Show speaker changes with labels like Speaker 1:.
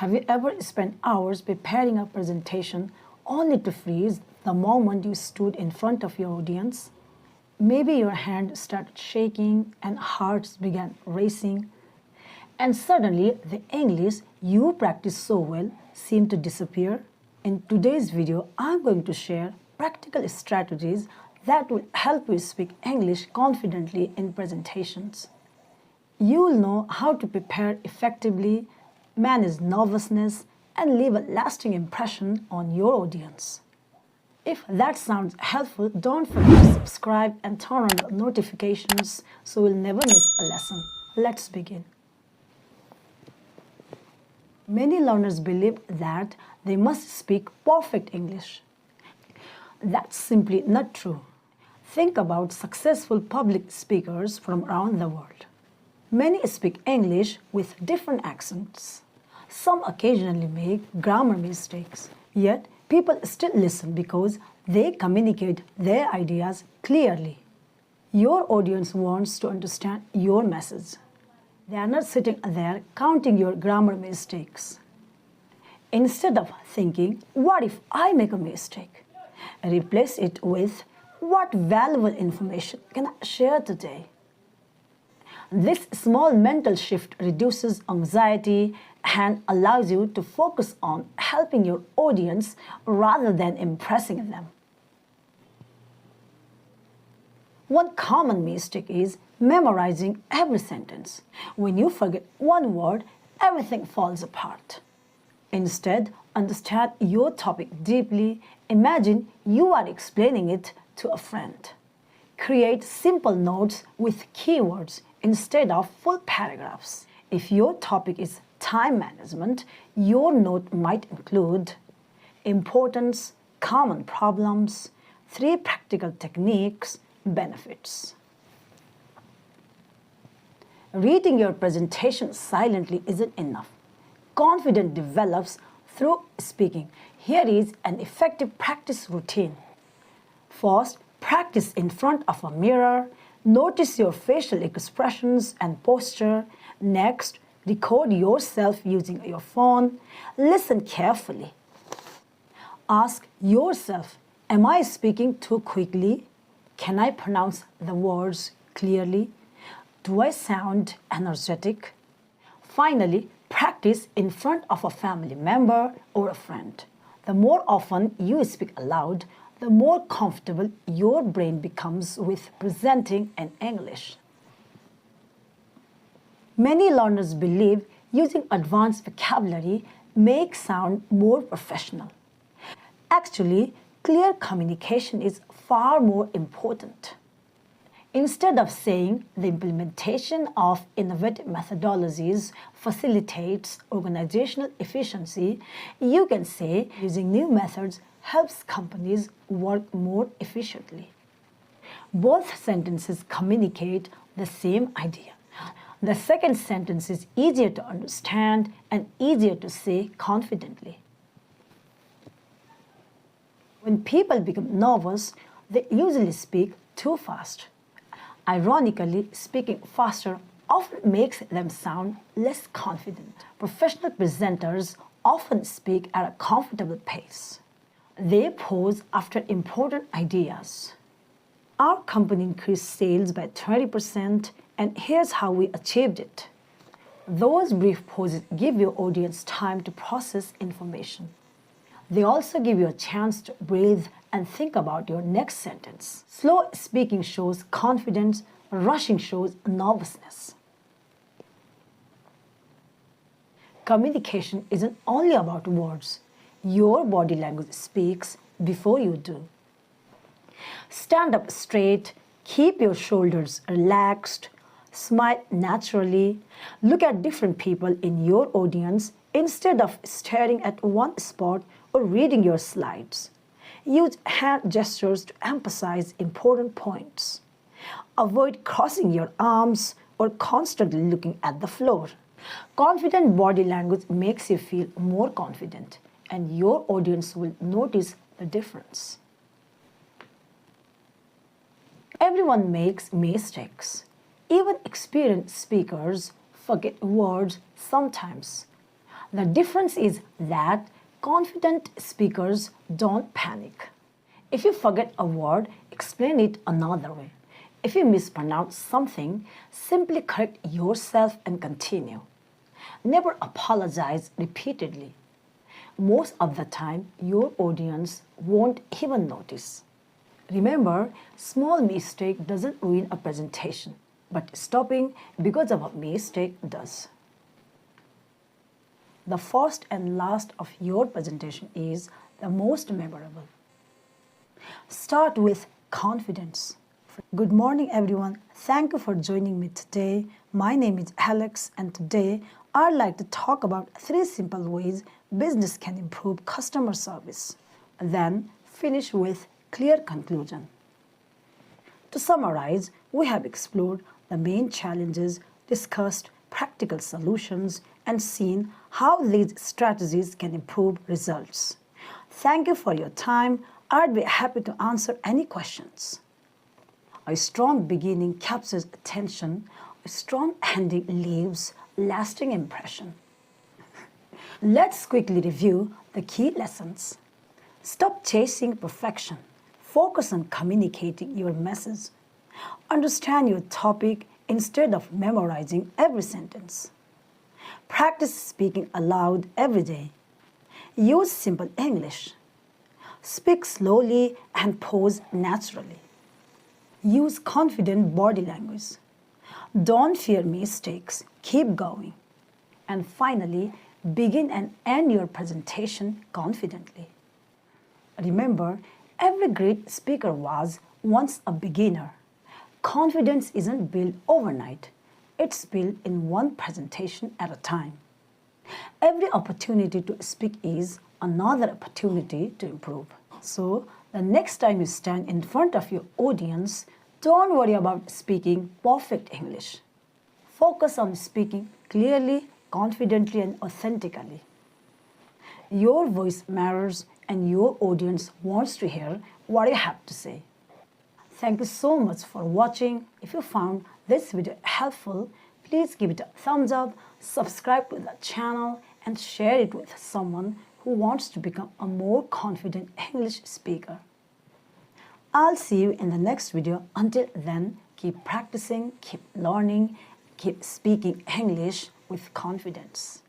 Speaker 1: Have you ever spent hours preparing a presentation only to freeze the moment you stood in front of your audience? Maybe your hand started shaking and hearts began racing, and suddenly the English you practiced so well seemed to disappear. In today's video, I'm going to share practical strategies that will help you speak English confidently in presentations. You will know how to prepare effectively, manage nervousness, and leave a lasting impression on your audience. If that sounds helpful, don't forget to subscribe and turn on the notifications so you'll never miss a lesson. Let's begin. Many learners believe that they must speak perfect English. That's simply not true. Think about successful public speakers from around the world. Many speak English with different accents. Some occasionally make grammar mistakes, yet people still listen because they communicate their ideas clearly. Your audience wants to understand your message. They are not sitting there counting your grammar mistakes. Instead of thinking, what if I make a mistake? Replace it with, what valuable information can I share today? This small mental shift reduces anxiety and allows you to focus on helping your audience rather than impressing them. One common mistake is memorizing every sentence. When you forget one word, everything falls apart. Instead, understand your topic deeply. Imagine you are explaining it to a friend. Create simple notes with keywords instead of full paragraphs. If your topic is time management, your note might include importance, common problems, 3 practical techniques, benefits. Reading your presentation silently isn't enough. Confidence develops through speaking. Here is an effective practice routine. First, practice in front of a mirror. Notice your facial expressions and posture. Next, record yourself using your phone. Listen carefully. Ask yourself, am I speaking too quickly? Can I pronounce the words clearly? Do I sound energetic? Finally, practice in front of a family member or a friend. The more often you speak aloud, the more comfortable your brain becomes with presenting in English. Many learners believe using advanced vocabulary makes sound more professional. Actually, clear communication is far more important. Instead of saying the implementation of innovative methodologies facilitates organizational efficiency, you can say using new methods helps companies work more efficiently. Both sentences communicate the same idea. The second sentence is easier to understand and easier to say confidently. When people become nervous, they usually speak too fast. Ironically, speaking faster often makes them sound less confident. Professional presenters often speak at a comfortable pace. They pause after important ideas. Our company increased sales by 20%, and here's how we achieved it. Those brief pauses give your audience time to process information. They also give you a chance to breathe and think about your next sentence. Slow speaking shows confidence, rushing shows nervousness. Communication isn't only about words. Your body language speaks before you do. Stand up straight, keep your shoulders relaxed, smile naturally, look at different people in your audience instead of staring at one spot or reading your slides. Use hand gestures to emphasize important points. Avoid crossing your arms or constantly looking at the floor. Confident body language makes you feel more confident, and your audience will notice the difference. Everyone makes mistakes. Even experienced speakers forget words sometimes. The difference is that confident speakers don't panic. If you forget a word, explain it another way. If you mispronounce something, simply correct yourself and continue. Never apologize repeatedly. Most of the time, your audience won't even notice. Remember, small mistake doesn't ruin a presentation, but stopping because of a mistake does. The first and last of your presentation is the most memorable. Start with confidence. Good morning, everyone. Thank you for joining me today. My name is Alex, and today I'd like to talk about 3 simple ways business can improve customer service. Then finish with clear conclusion. To summarize, we have explored the main challenges, discussed practical solutions, and seen how these strategies can improve results. Thank you for your time. I'd be happy to answer any questions. A strong beginning captures attention. A strong ending leaves lasting impression. Let's quickly review the key lessons. Stop chasing perfection. Focus on communicating your message. Understand your topic instead of memorizing every sentence. Practice speaking aloud every day. Use simple English. Speak slowly and pose naturally. Use confident body language. Don't fear mistakes. Keep going. And finally, begin and end your presentation confidently. Remember, every great speaker was once a beginner. Confidence isn't built overnight. It's built in one presentation at a time. Every opportunity to speak is another opportunity to improve. So, the next time you stand in front of your audience, don't worry about speaking perfect English. Focus on speaking clearly, confidently, and authentically. Your voice matters, and your audience wants to hear what you have to say. Thank you so much for watching. If you found this video helpful, please give it a thumbs up, subscribe to the channel, and share it with someone who wants to become a more confident English speaker. I'll see you in the next video. Until then, keep practicing, keep learning, keep speaking English with confidence.